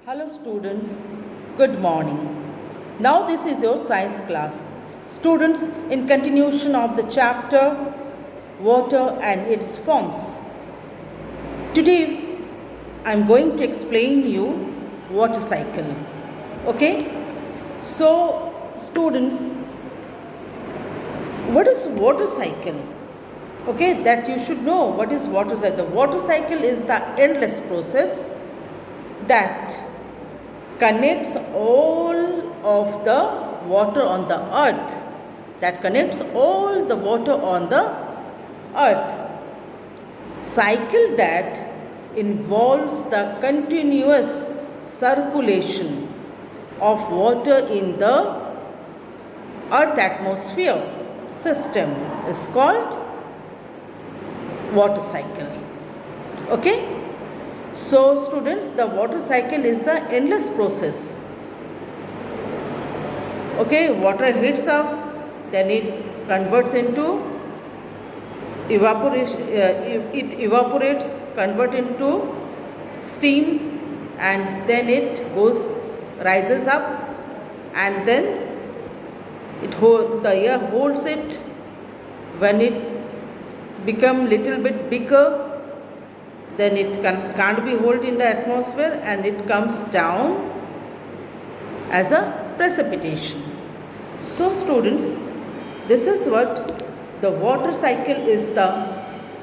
Hello students, good morning. Now this is your science class. Students, in continuation of the chapter Water and its forms. Today I am going to explain you water cycle. Okay? So students, what is water cycle? Okay, that you should know what is water cycle. The water cycle is the endless process that connects all of the water on the earth, cycle that involves the continuous circulation of water in the earth atmosphere system is called water cycle. Okay? So students, the water cycle is the endless process. Okay, water heats up, then it converts into evaporation, it evaporates, convert into steam, and then it rises up, and then the air holds it. When it become little bit bigger, then it can't be held in the atmosphere and it comes down as a precipitation. So students, this is what the water cycle is, the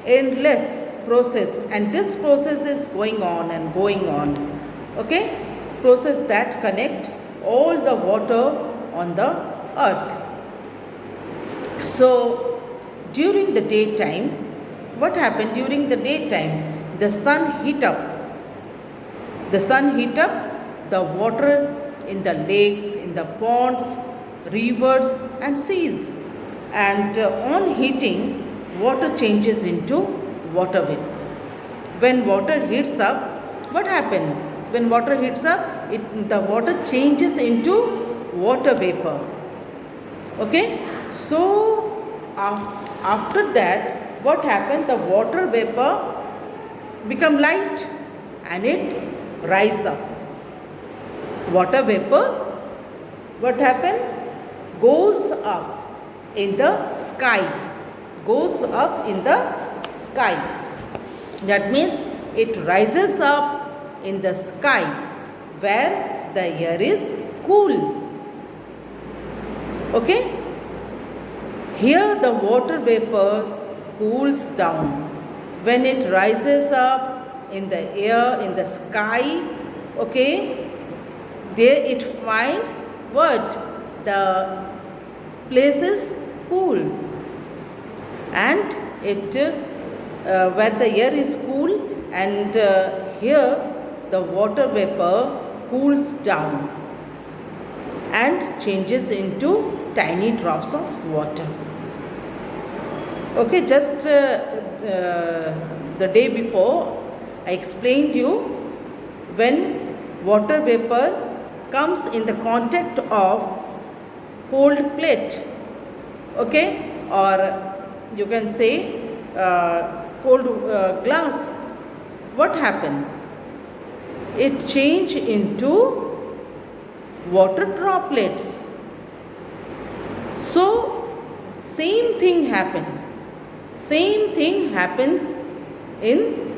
endless process, and this process is going on and going on. Okay? Process that connect all the water on the earth. So during the daytime, what happened during the daytime? The sun heat up. The water in the lakes, in the ponds, rivers and seas. And on heating, water changes into water vapor. When water heats up, what happens? When water heats up, the water changes into water vapor. Okay? So after that, what happened? The water vapor become light and it rise up. Water vapors, what happened? Goes up in the sky. That means it rises up in the sky where the air is cool. Okay? Here the water vapors cools down. When it rises up in the air, in the sky, okay, there it finds what? The place is cool. And it, where the air is cool, and here the water vapor cools down and changes into tiny drops of water. Okay, just the day before I explained you, when water vapor comes in the contact of cold plate, okay, or you can say cold glass, what happened? It changed into water droplets. So same thing happens in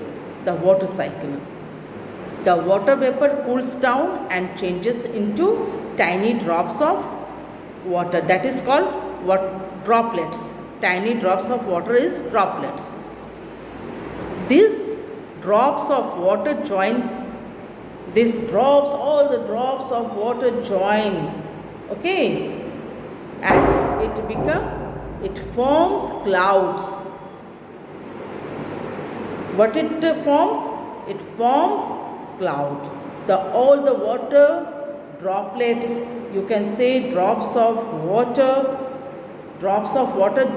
the water cycle. The water vapor cools down and changes into tiny drops of water. That is called what? Droplets. Tiny drops of water is droplets. These drops of water join. All the drops of water join. Okay? And it forms clouds. What it forms? It forms cloud. All the water droplets, you can say drops of water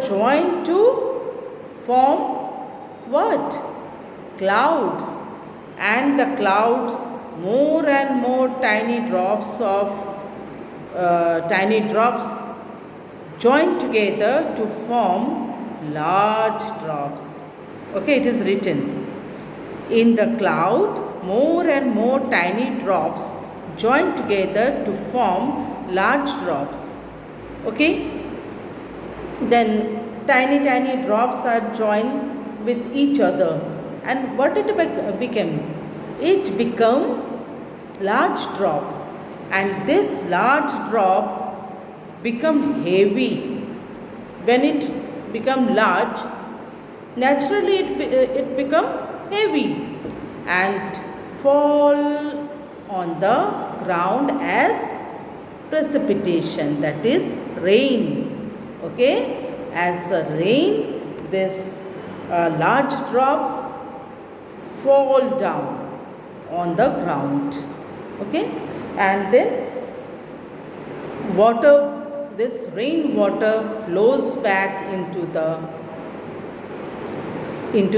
join to form what? Clouds. And the clouds, more and more tiny drops join together to form large drops. Okay, it is written. In the cloud, more and more tiny drops join together to form large drops. Okay? Then tiny drops are joined with each other. And what it became? It become large drop. And this large drop become heavy. When it become large, naturally it become heavy and fall on the ground as precipitation, that is rain. Okay, as a rain, this large drops fall down on the ground. Okay, and then this rainwater flows back into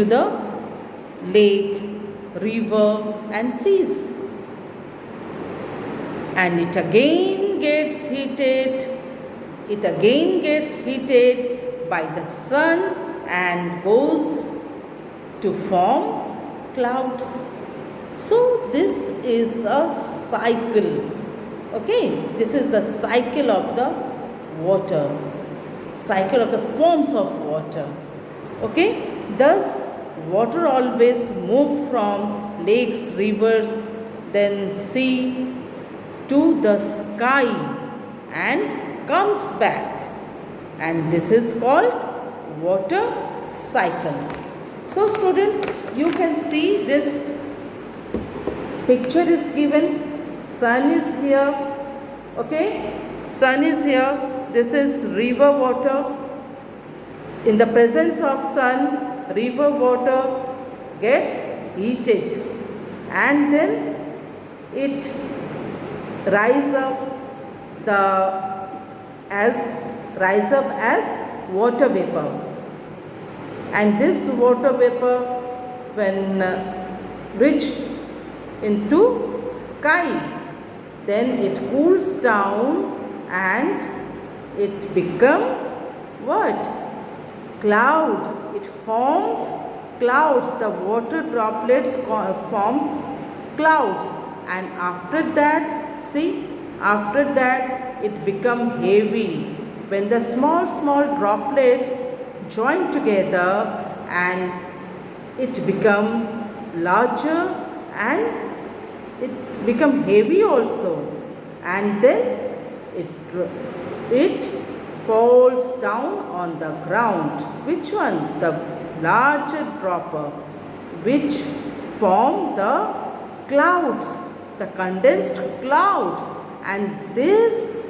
the lake, river and seas, and it again gets heated by the sun and goes to form clouds. So this is a cycle. Okay, this is the cycle of the water, cycle of the forms of water. Okay, thus water always move from lakes, rivers, then sea to the sky and comes back, and this is called water cycle. So students, you can see this picture is given. Sun is here. Okay, sun is here. This is river water. In the presence of sun, river water gets heated and then it rise up as water vapor, and this water vapor, when reached into sky, then it cools down and it become what? Clouds. It forms clouds. The water droplets forms clouds, and after that, see, after that it become heavy. When the small droplets join together and it become larger and it become heavy also, and then it falls down on the ground. Which one? The larger dropper, which form the clouds, the condensed clouds, and this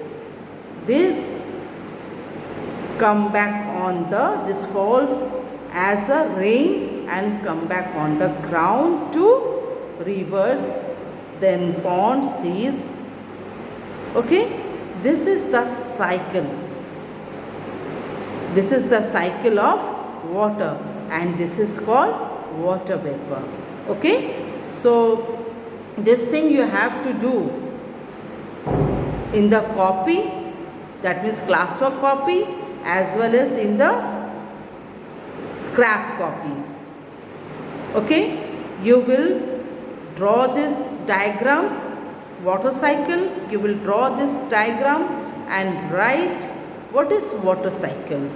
come back on this falls as a rain and come back on the ground to rivers, then ponds, seas. Okay, this is the cycle. This is the cycle of water, and this is called water vapor. Okay, so this thing you have to do in the copy, that means classwork copy, as well as in the scrap copy. Okay, you will draw this diagrams, water cycle. You will draw this diagram and write what is water cycle.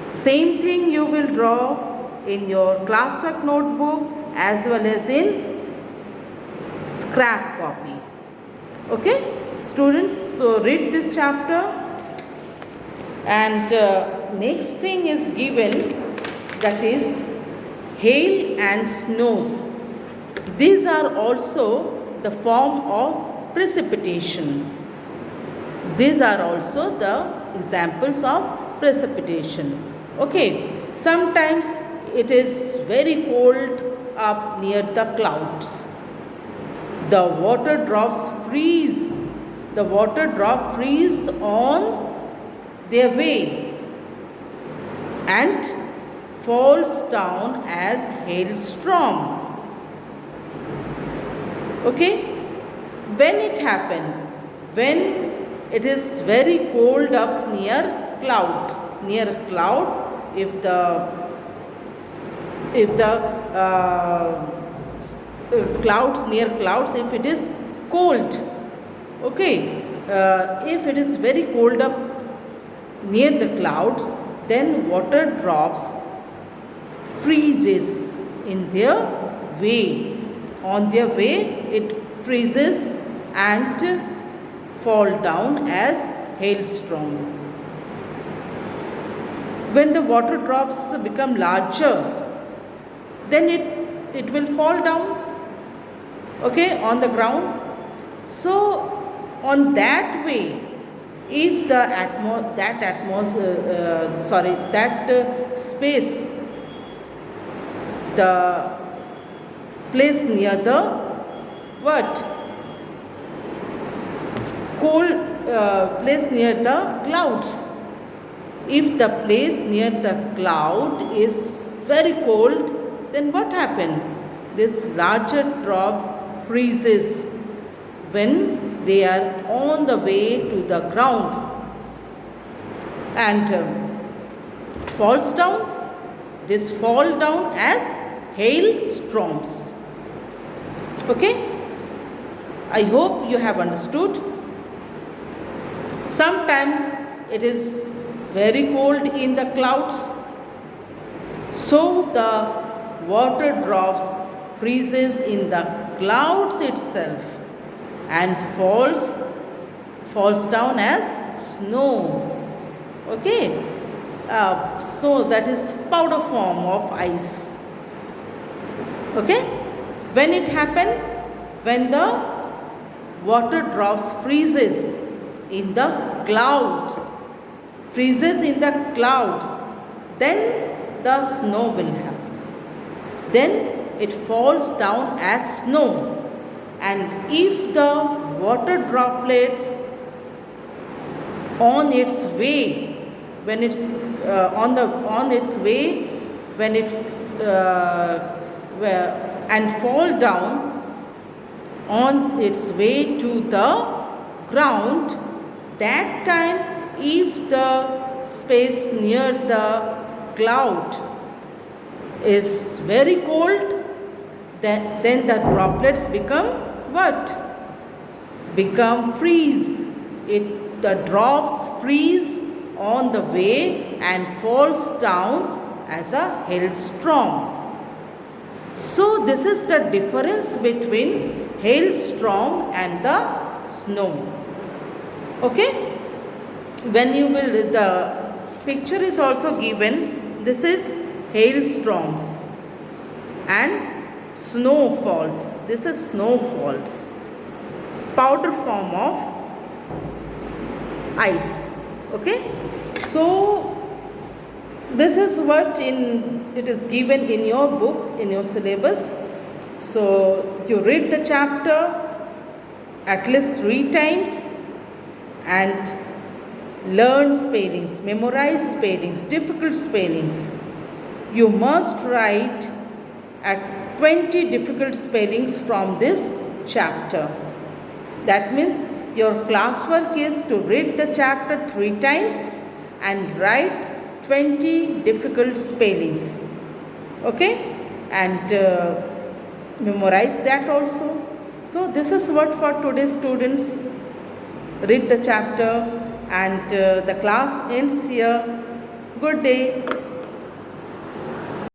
Same thing you will draw in your classwork notebook as well as in scrap copy. Okay, students, so read this chapter, and next thing is given, that is hail and snows. These are also the form of precipitation. These are also the examples of precipitation. Okay, sometimes it is very cold up near the clouds. The water drops freeze. The water drop freeze on their way and falls down as hailstorms. Okay, when it happen? When it is very cold up near a cloud, if the clouds, near clouds, if it is cold. Okay, if it is very cold up near the clouds, then water drops freezes in their way. On their way, it freezes and fall down as hailstorm. When the water drops become larger, then it will fall down, okay, on the ground. So on that way, if the space, the place near the what cold place near the clouds, if the place near the cloud is very cold, then what happened? This larger drop freezes when they are on the way to the ground and falls down. This fall down as hailstorms. Okay, I hope you have understood. Sometimes it is very cold in the clouds, so the water drops freezes in the clouds itself and falls down as snow. Okay, snow, that is powder form of ice. Okay, when it happened, when the water drops freezes in the clouds, then the snow will happen. Then it falls down as snow. And if the water droplets on its way, when it's on its way, when it and fall down on its way to the ground, that time, if the space near the cloud is very cold, then the droplets become what? Become freeze. The drops freeze on the way and falls down as a hailstorm. So this is the difference between hailstorm and the snow. Okay, when you will, the picture is also given. This is hailstorms and snowfalls. This is snowfalls, powder form of ice. Okay, so this is what it is given in your book, in your syllabus. So you read the chapter at least 3 times and learn spellings, memorize spellings, difficult spellings. You must write at 20 difficult spellings from this chapter. That means your classwork is to read the chapter 3 times and write 20 difficult spellings. Okay, and memorize that also. So this is what for today's students. Read the chapter and the class ends here. Good day.